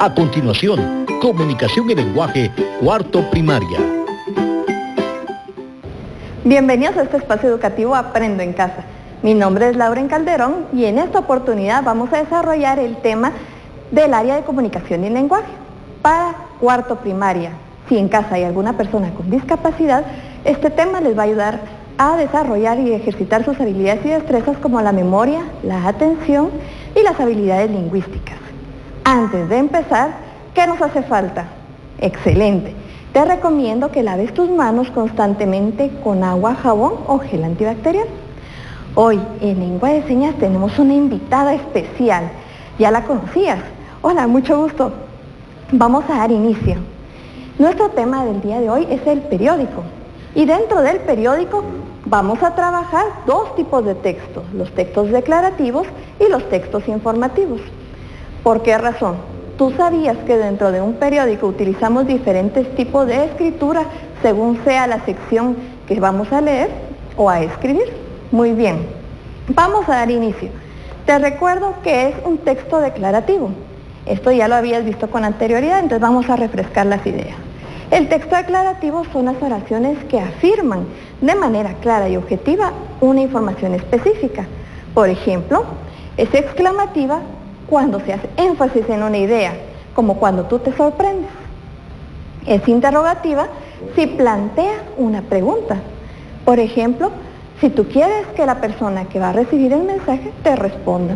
A continuación, comunicación y lenguaje, cuarto primaria. Bienvenidos a este espacio educativo Aprendo en Casa. Mi nombre es Lauren Calderón y en esta oportunidad vamos a desarrollar el tema del área de comunicación y lenguaje para cuarto primaria. Si en casa hay alguna persona con discapacidad, este tema les va a ayudar a desarrollar y ejercitar sus habilidades y destrezas como la memoria, la atención y las habilidades lingüísticas. Antes de empezar, ¿qué nos hace falta? Excelente. Te recomiendo que laves tus manos constantemente con agua, jabón o gel antibacterial. Hoy en Lengua de Señas tenemos una invitada especial. ¿Ya la conocías? Hola, mucho gusto. Vamos a dar inicio. Nuestro tema del día de hoy es el periódico. Y dentro del periódico vamos a trabajar dos tipos de textos, los textos declarativos y los textos informativos. ¿Por qué razón? ¿Tú sabías que dentro de un periódico utilizamos diferentes tipos de escritura según sea la sección que vamos a leer o a escribir? Muy bien, vamos a dar inicio. Te recuerdo que es un texto declarativo. Esto ya lo habías visto con anterioridad, entonces vamos a refrescar las ideas. El texto declarativo son las oraciones que afirman de manera clara y objetiva una información específica. Por ejemplo, es exclamativa cuando se hace énfasis en una idea, como cuando tú te sorprendes. Es interrogativa si plantea una pregunta. Por ejemplo, si tú quieres que la persona que va a recibir el mensaje te responda.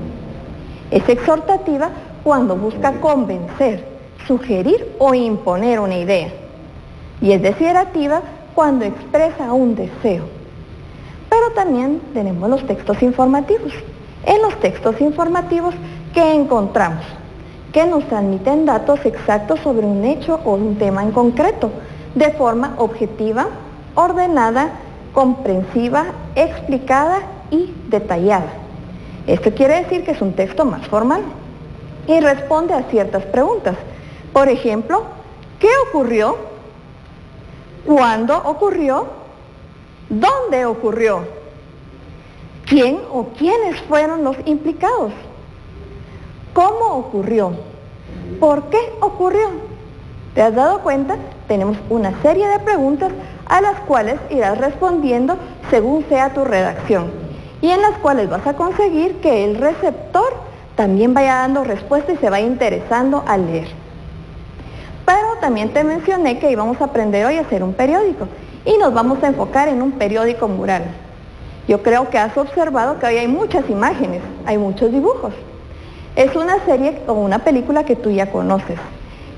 Es exhortativa cuando busca convencer, sugerir o imponer una idea. Y es desiderativa cuando expresa un deseo. Pero también tenemos los textos informativos. En los textos informativos, ¿qué encontramos? Que nos transmiten datos exactos sobre un hecho o un tema en concreto, de forma objetiva, ordenada, comprensiva, explicada y detallada. Esto quiere decir que es un texto más formal y responde a ciertas preguntas. Por ejemplo, ¿qué ocurrió? ¿Cuándo ocurrió? ¿Dónde ocurrió? ¿Quién o quiénes fueron los implicados? ¿Cómo ocurrió? ¿Por qué ocurrió? ¿Te has dado cuenta? Tenemos una serie de preguntas a las cuales irás respondiendo según sea tu redacción y en las cuales vas a conseguir que el receptor también vaya dando respuesta y se vaya interesando al leer. Pero también te mencioné que íbamos a aprender hoy a hacer un periódico y nos vamos a enfocar en un periódico mural. Yo creo que has observado que hoy hay muchas imágenes, hay muchos dibujos. Es una serie o una película que tú ya conoces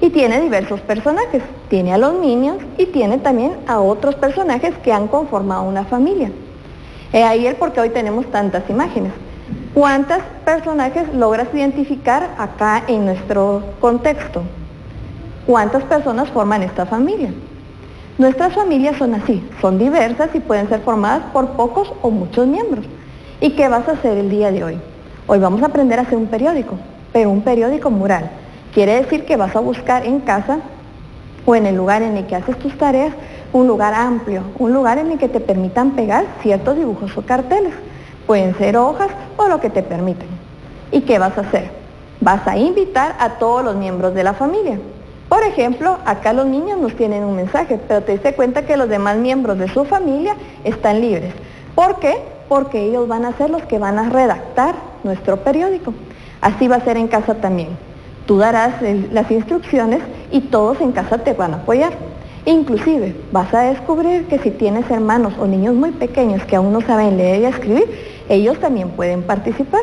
y tiene diversos personajes. Tiene a los niños y tiene también a otros personajes que han conformado una familia. Ahí el por qué hoy tenemos tantas imágenes. ¿Cuántos personajes logras identificar acá en nuestro contexto? ¿Cuántas personas forman esta familia? Nuestras familias son así, son diversas y pueden ser formadas por pocos o muchos miembros. ¿Y qué vas a hacer el día de hoy? Hoy vamos a aprender a hacer un periódico, pero un periódico mural. Quiere decir que vas a buscar en casa o en el lugar en el que haces tus tareas un lugar amplio, un lugar en el que te permitan pegar ciertos dibujos o carteles. Pueden ser hojas o lo que te permitan. ¿Y qué vas a hacer? Vas a invitar a todos los miembros de la familia. Por ejemplo, acá los niños nos tienen un mensaje, pero te diste cuenta que los demás miembros de su familia están libres. ¿Por qué? Porque ellos van a ser los que van a redactar nuestro periódico. Así va a ser en casa también. Tú darás las instrucciones y todos en casa te van a apoyar. Inclusive vas a descubrir que si tienes hermanos o niños muy pequeños que aún no saben leer y escribir, ellos también pueden participar.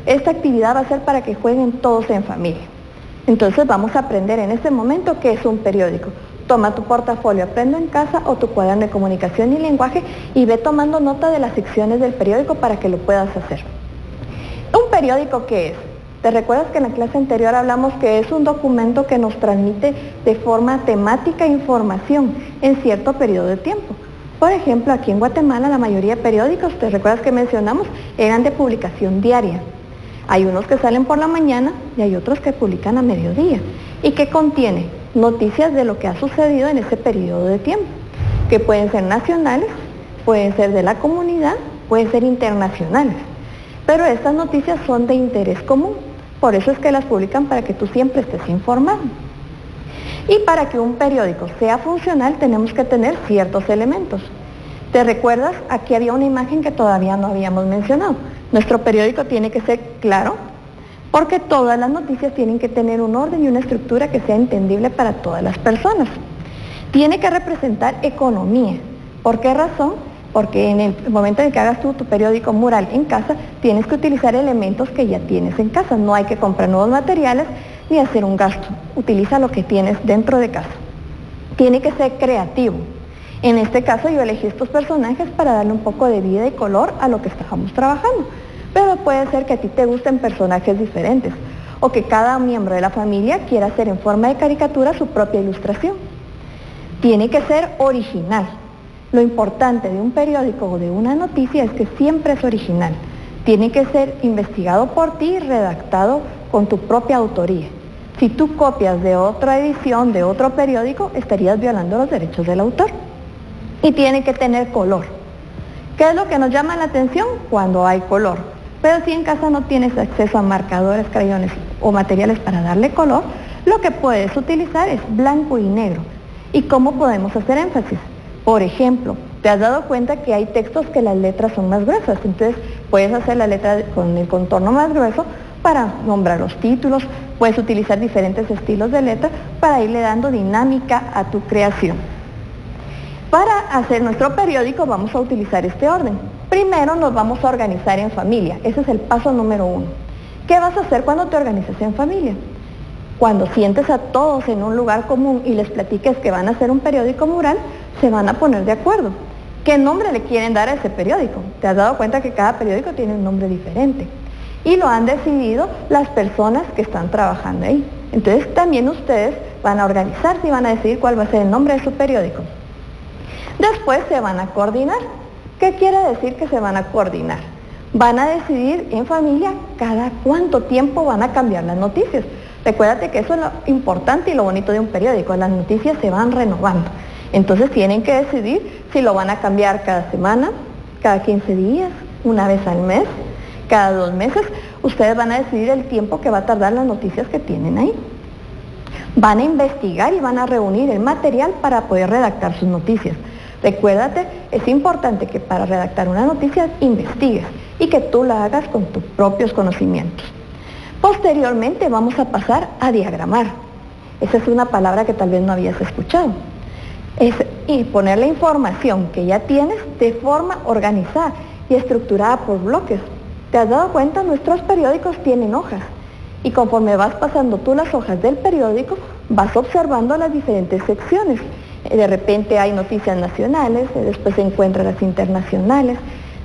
Esta actividad va a ser para que jueguen todos en familia. Entonces vamos a aprender en este momento qué es un periódico. Toma tu portafolio Aprendo en Casa o tu cuaderno de comunicación y lenguaje y ve tomando nota de las secciones del periódico para que lo puedas hacer. ¿Un periódico qué es? ¿Te recuerdas que en la clase anterior hablamos que es un documento que nos transmite de forma temática información en cierto periodo de tiempo? Por ejemplo, aquí en Guatemala la mayoría de periódicos, ¿te recuerdas que mencionamos? Eran de publicación diaria. Hay unos que salen por la mañana y hay otros que publican a mediodía. ¿Y qué contiene? Noticias de lo que ha sucedido en ese periodo de tiempo, que pueden ser nacionales, pueden ser de la comunidad, pueden ser internacionales. Pero estas noticias son de interés común. Por eso es que las publican para que tú siempre estés informado. Y para que un periódico sea funcional tenemos que tener ciertos elementos. ¿Te recuerdas? Aquí había una imagen que todavía no habíamos mencionado. Nuestro periódico tiene que ser claro, porque todas las noticias tienen que tener un orden y una estructura que sea entendible para todas las personas. Tiene que representar economía. ¿Por qué razón? Porque en el momento en que hagas tú tu periódico mural en casa, tienes que utilizar elementos que ya tienes en casa. No hay que comprar nuevos materiales ni hacer un gasto. Utiliza lo que tienes dentro de casa. Tiene que ser creativo. En este caso yo elegí estos personajes para darle un poco de vida y color a lo que estábamos trabajando. Pero puede ser que a ti te gusten personajes diferentes o que cada miembro de la familia quiera hacer en forma de caricatura su propia ilustración. Tiene que ser original. Lo importante de un periódico o de una noticia es que siempre es original. Tiene que ser investigado por ti y redactado con tu propia autoría. Si tú copias de otra edición, de otro periódico, estarías violando los derechos del autor. Y tiene que tener color. ¿Qué es lo que nos llama la atención? Cuando hay color. Pero si en casa no tienes acceso a marcadores, crayones o materiales para darle color, lo que puedes utilizar es blanco y negro. ¿Y cómo podemos hacer énfasis? Por ejemplo, te has dado cuenta que hay textos que las letras son más gruesas, entonces puedes hacer la letra con el contorno más grueso para nombrar los títulos, puedes utilizar diferentes estilos de letra para irle dando dinámica a tu creación. Para hacer nuestro periódico vamos a utilizar este orden. Primero nos vamos a organizar en familia, ese es el paso número 1. ¿Qué vas a hacer cuando te organizas en familia? Cuando sientes a todos en un lugar común y les platiques que van a hacer un periódico mural, se van a poner de acuerdo. ¿Qué nombre le quieren dar a ese periódico? ¿Te has dado cuenta que cada periódico tiene un nombre diferente? Y lo han decidido las personas que están trabajando ahí. Entonces también ustedes van a organizarse y van a decidir cuál va a ser el nombre de su periódico. Después se van a coordinar. ¿Qué quiere decir que se van a coordinar? Van a decidir en familia cada cuánto tiempo van a cambiar las noticias. Recuérdate que eso es lo importante y lo bonito de un periódico, las noticias se van renovando. Entonces tienen que decidir si lo van a cambiar cada semana, cada 15 días, una vez al mes, cada 2 meses. Ustedes van a decidir el tiempo que va a tardar las noticias que tienen ahí. Van a investigar y van a reunir el material para poder redactar sus noticias. Recuérdate, es importante que para redactar una noticia investigues y que tú la hagas con tus propios conocimientos. Posteriormente vamos a pasar a diagramar. Esa es una palabra que tal vez no habías escuchado. Y poner la información que ya tienes de forma organizada y estructurada por bloques. ¿Te has dado cuenta? Nuestros periódicos tienen hojas. Y conforme vas pasando tú las hojas del periódico, vas observando las diferentes secciones. De repente hay noticias nacionales, después encuentras las internacionales,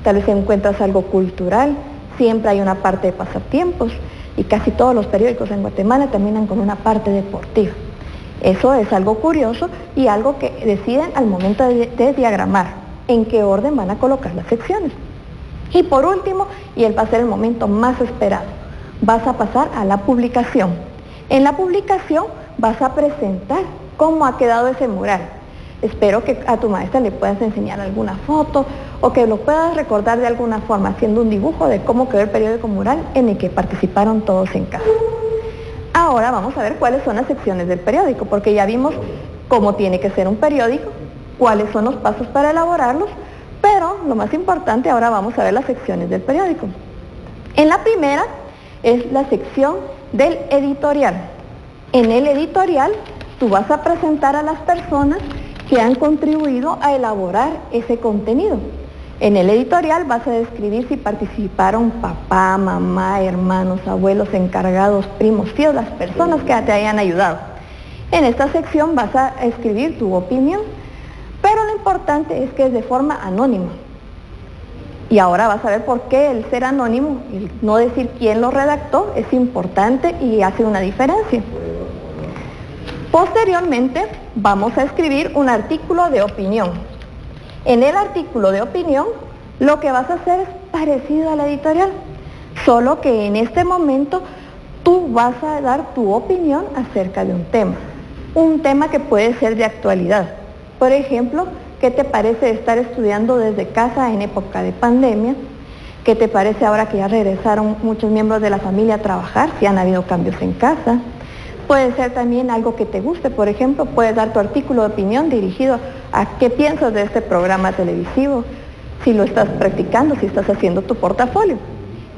tal vez encuentras algo cultural, siempre hay una parte de pasatiempos y casi todos los periódicos en Guatemala terminan con una parte deportiva. Eso es algo curioso y algo que deciden al momento de diagramar en qué orden van a colocar las secciones. Y por último, y él va a ser el momento más esperado, vas a pasar a la publicación. En la publicación vas a presentar cómo ha quedado ese mural. Espero que a tu maestra le puedas enseñar alguna foto o que lo puedas recordar de alguna forma haciendo un dibujo de cómo quedó el periódico mural en el que participaron todos en casa. Ahora vamos a ver cuáles son las secciones del periódico, porque ya vimos cómo tiene que ser un periódico, cuáles son los pasos para elaborarlos, pero lo más importante, ahora vamos a ver las secciones del periódico. En la primera es la sección del editorial. En el editorial tú vas a presentar a las personas que han contribuido a elaborar ese contenido. En el editorial vas a describir si participaron papá, mamá, hermanos, abuelos, encargados, primos, tíos, las personas que te hayan ayudado. En esta sección vas a escribir tu opinión, pero lo importante es que es de forma anónima. Y ahora vas a ver por qué el ser anónimo, el no decir quién lo redactó, es importante y hace una diferencia. Posteriormente vamos a escribir un artículo de opinión. En el artículo de opinión lo que vas a hacer es parecido a la editorial, solo que en este momento tú vas a dar tu opinión acerca de un tema que puede ser de actualidad. Por ejemplo, ¿qué te parece estar estudiando desde casa en época de pandemia? ¿Qué te parece ahora que ya regresaron muchos miembros de la familia a trabajar, si han habido cambios en casa? Puede ser también algo que te guste, por ejemplo, puedes dar tu artículo de opinión dirigido a qué piensas de este programa televisivo, si lo estás practicando, si estás haciendo tu portafolio.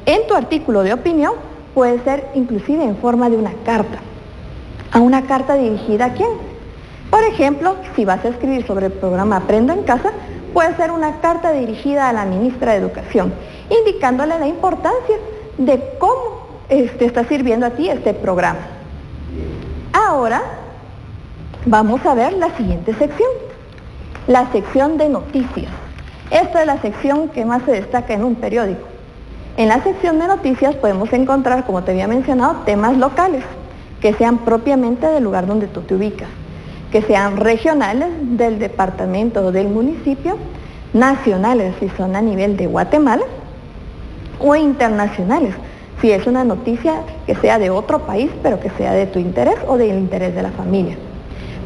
En tu artículo de opinión puede ser inclusive en forma de una carta. ¿A una carta dirigida a quién? Por ejemplo, si vas a escribir sobre el programa Aprendo en Casa, puede ser una carta dirigida a la ministra de Educación, indicándole la importancia de cómo te está sirviendo a ti este programa. Ahora vamos a ver la siguiente sección, la sección de noticias. Esta es la sección que más se destaca en un periódico. En la sección de noticias podemos encontrar, como te había mencionado, temas locales, que sean propiamente del lugar donde tú te ubicas, que sean regionales del departamento o del municipio, nacionales si son a nivel de Guatemala, o internacionales, si es una noticia que sea de otro país, pero que sea de tu interés o del interés de la familia.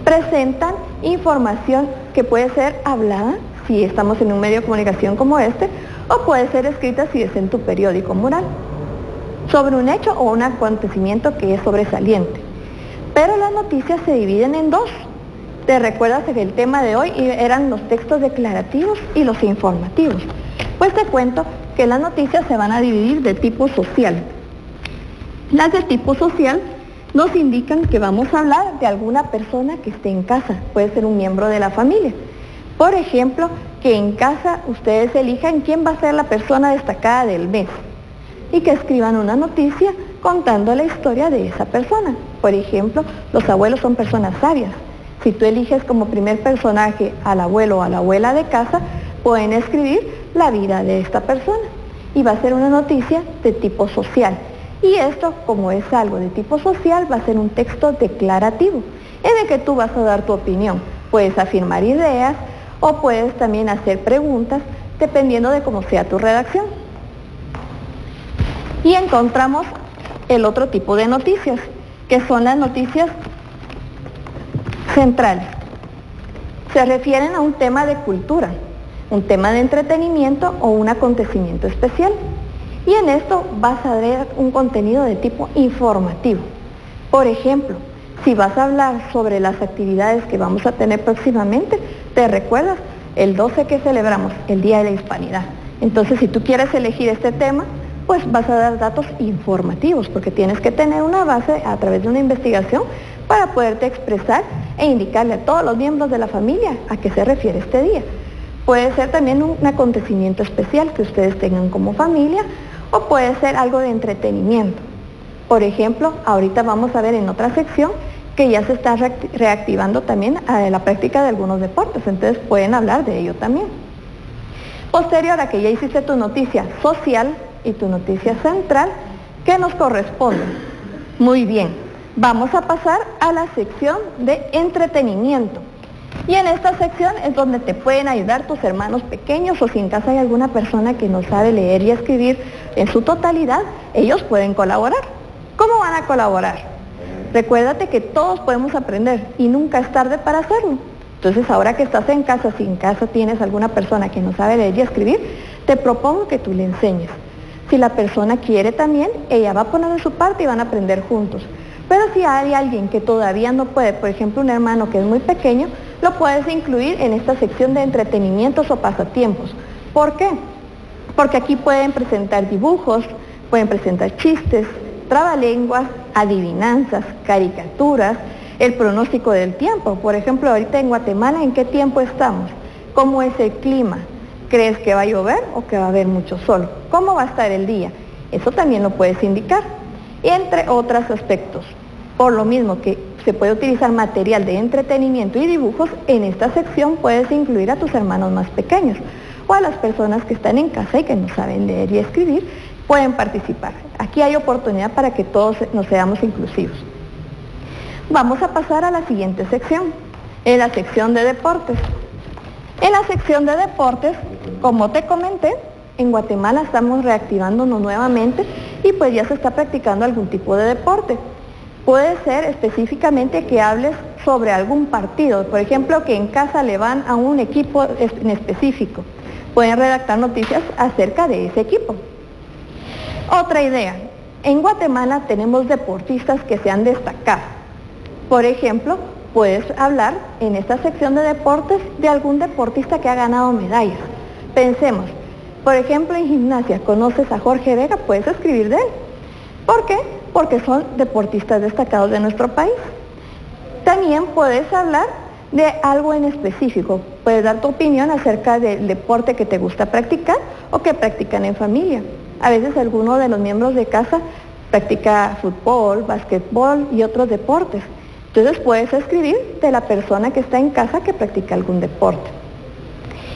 Presentan información que puede ser hablada, si estamos en un medio de comunicación como este, o puede ser escrita si es en tu periódico mural, sobre un hecho o un acontecimiento que es sobresaliente. Pero las noticias se dividen en dos. ¿Te recuerdas que el tema de hoy eran los textos declarativos y los informativos? Pues te cuento que las noticias se van a dividir de tipo social. Las de tipo social nos indican que vamos a hablar de alguna persona que esté en casa, puede ser un miembro de la familia. Por ejemplo, que en casa ustedes elijan quién va a ser la persona destacada del mes y que escriban una noticia contando la historia de esa persona. Por ejemplo, los abuelos son personas sabias. Si tú eliges como primer personaje al abuelo o a la abuela de casa, pueden escribir la vida de esta persona y va a ser una noticia de tipo social. Y esto, como es algo de tipo social, va a ser un texto declarativo en el que tú vas a dar tu opinión. Puedes afirmar ideas o puedes también hacer preguntas dependiendo de cómo sea tu redacción. Y encontramos el otro tipo de noticias, que son las noticias centrales. Se refieren a un tema de cultura, un tema de entretenimiento o un acontecimiento especial. Y en esto vas a ver un contenido de tipo informativo. Por ejemplo, si vas a hablar sobre las actividades que vamos a tener próximamente, ¿te recuerdas? El 12 que celebramos, el Día de la Hispanidad. Entonces, si tú quieres elegir este tema, pues vas a dar datos informativos, porque tienes que tener una base a través de una investigación para poderte expresar e indicarle a todos los miembros de la familia a qué se refiere este día. Puede ser también un acontecimiento especial que ustedes tengan como familia, o puede ser algo de entretenimiento. Por ejemplo, ahorita vamos a ver en otra sección que ya se está reactivando también a la práctica de algunos deportes, entonces pueden hablar de ello también. Posterior a que ya hiciste tu noticia social y tu noticia central, ¿qué nos corresponde? Muy bien, vamos a pasar a la sección de entretenimiento. Y en esta sección es donde te pueden ayudar tus hermanos pequeños, o si en casa hay alguna persona que no sabe leer y escribir en su totalidad, ellos pueden colaborar. ¿Cómo van a colaborar? Recuérdate que todos podemos aprender y nunca es tarde para hacerlo. Entonces, ahora que estás en casa, si en casa tienes alguna persona que no sabe leer y escribir, te propongo que tú le enseñes. Si la persona quiere también, ella va a poner de su parte y van a aprender juntos. Pero si hay alguien que todavía no puede, por ejemplo un hermano que es muy pequeño, lo puedes incluir en esta sección de entretenimientos o pasatiempos. ¿Por qué? Porque aquí pueden presentar dibujos, pueden presentar chistes, trabalenguas, adivinanzas, caricaturas, el pronóstico del tiempo. Por ejemplo, ahorita en Guatemala, ¿en qué tiempo estamos? ¿Cómo es el clima? ¿Crees que va a llover o que va a haber mucho sol? ¿Cómo va a estar el día? Eso también lo puedes indicar, entre otros aspectos. Por lo mismo que se puede utilizar material de entretenimiento y dibujos, en esta sección puedes incluir a tus hermanos más pequeños o a las personas que están en casa y que no saben leer y escribir, pueden participar. Aquí hay oportunidad para que todos nos seamos inclusivos. Vamos a pasar a la siguiente sección, en la sección de deportes. En la sección de deportes, como te comenté, en Guatemala estamos reactivándonos nuevamente y pues ya se está practicando algún tipo de deporte. Puede ser específicamente que hables sobre algún partido, por ejemplo, que en casa le van a un equipo en específico. pueden redactar noticias acerca de ese equipo. Otra idea, en Guatemala tenemos deportistas que se han destacado. Por ejemplo, puedes hablar en esta sección de deportes de algún deportista que ha ganado medallas. Pensemos, por ejemplo, en gimnasia, ¿conoces a Jorge Vega? Puedes escribir de él. ¿Por qué? Porque son deportistas destacados de nuestro país. También puedes hablar de algo en específico. Puedes dar tu opinión acerca del deporte que te gusta practicar o que practican en familia. A veces alguno de los miembros de casa practica fútbol, básquetbol y otros deportes. Entonces puedes escribir de la persona que está en casa que practica algún deporte.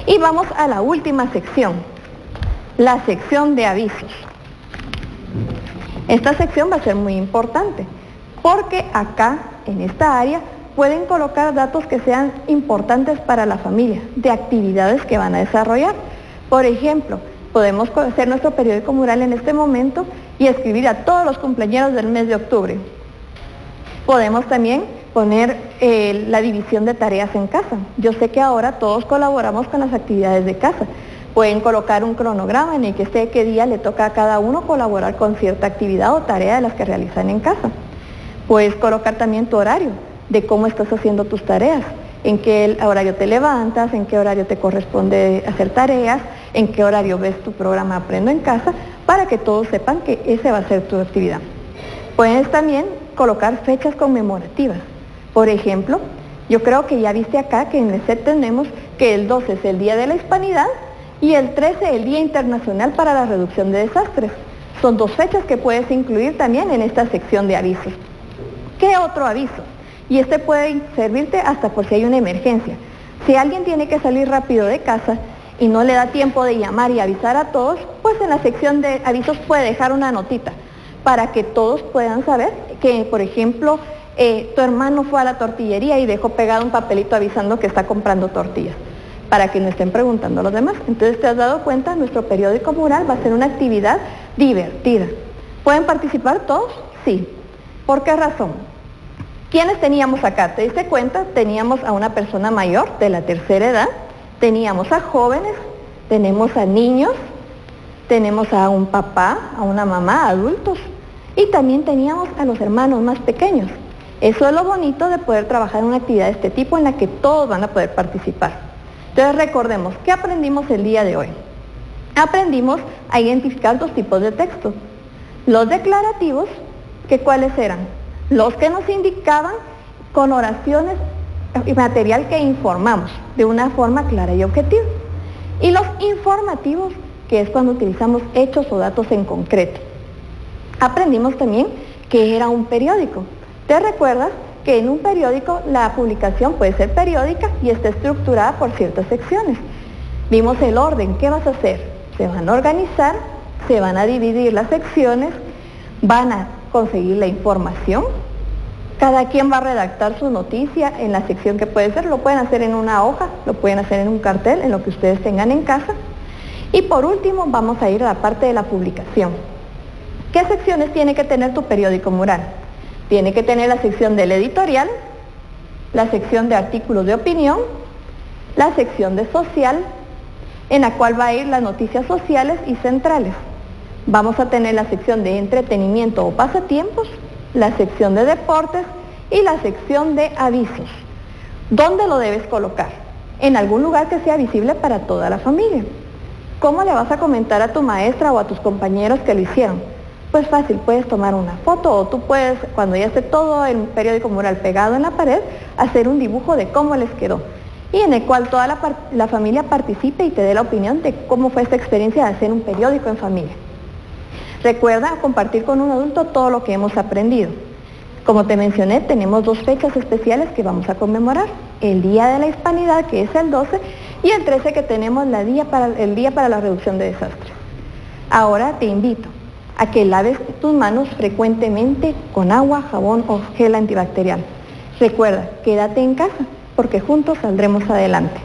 Y vamos a la última sección, la sección de avisos. Esta sección va a ser muy importante porque acá, en esta área, pueden colocar datos que sean importantes para la familia, de actividades que van a desarrollar. Por ejemplo, podemos hacer nuestro periódico mural en este momento y escribir a todos los cumpleaños del mes de octubre. Podemos también poner la división de tareas en casa. Yo sé que ahora todos colaboramos con las actividades de casa. Pueden colocar un cronograma en el que esté qué día le toca a cada uno colaborar con cierta actividad o tarea de las que realizan en casa. Puedes colocar también tu horario de cómo estás haciendo tus tareas, en qué horario te levantas, en qué horario te corresponde hacer tareas, en qué horario ves tu programa Aprendo en Casa, para que todos sepan que ese va a ser tu actividad. Puedes también colocar fechas conmemorativas. Por ejemplo, yo creo que ya viste acá que en el set tenemos que el 12 es el Día de la Hispanidad y el 13 el Día Internacional para la Reducción de Desastres. Son dos fechas que puedes incluir también en esta sección de avisos. ¿Qué otro aviso? Y este puede servirte hasta por si hay una emergencia. Si alguien tiene que salir rápido de casa y no le da tiempo de llamar y avisar a todos, pues en la sección de avisos puede dejar una notita para que todos puedan saber que, por ejemplo, tu hermano fue a la tortillería y dejó pegado un papelito avisando que está comprando tortillas, para que no estén preguntando a los demás. Entonces, ¿te has dado cuenta? Nuestro periódico mural va a ser una actividad divertida. ¿Pueden participar todos? Sí. ¿Por qué razón? ¿Quiénes teníamos acá? ¿Te diste cuenta? Teníamos a una persona mayor de la tercera edad, teníamos a jóvenes, tenemos a niños, tenemos a un papá, a una mamá, adultos, y también teníamos a los hermanos más pequeños. Eso es lo bonito de poder trabajar en una actividad de este tipo en la que todos van a poder participar. Entonces recordemos, ¿qué aprendimos el día de hoy? Aprendimos a identificar dos tipos de textos. Los declarativos, que ¿cuáles eran? Los que nos indicaban con oraciones y material que informamos de una forma clara y objetiva. Y los informativos, que es cuando utilizamos hechos o datos en concreto. Aprendimos también que era un periódico. ¿Te recuerdas que en un periódico la publicación puede ser periódica y está estructurada por ciertas secciones? Vimos el orden. ¿Qué vas a hacer? Se van a organizar, se van a dividir las secciones, van a conseguir la información. Cada quien va a redactar su noticia en la sección que puede ser. Lo pueden hacer en una hoja, lo pueden hacer en un cartel, en lo que ustedes tengan en casa. Y por último vamos a ir a la parte de la publicación. ¿Qué secciones tiene que tener tu periódico mural? Tiene que tener la sección del editorial, la sección de artículos de opinión, la sección de social, en la cual va a ir las noticias sociales y centrales. Vamos a tener la sección de entretenimiento o pasatiempos, la sección de deportes y la sección de avisos. ¿Dónde lo debes colocar? En algún lugar que sea visible para toda la familia. ¿Cómo le vas a comentar a tu maestra o a tus compañeros que lo hicieron? Pues fácil, puedes tomar una foto o tú puedes, cuando ya esté todo el periódico mural pegado en la pared, hacer un dibujo de cómo les quedó y en el cual toda la familia participe y te dé la opinión de cómo fue esta experiencia de hacer un periódico en familia. Recuerda compartir con un adulto todo lo que hemos aprendido. Como te mencioné, tenemos dos fechas especiales que vamos a conmemorar. El Día de la Hispanidad, que es el 12, y el 13, que tenemos el Día para la Reducción de Desastres. Ahora te invito a que laves tus manos frecuentemente con agua, jabón o gel antibacterial. Recuerda, quédate en casa, porque juntos saldremos adelante.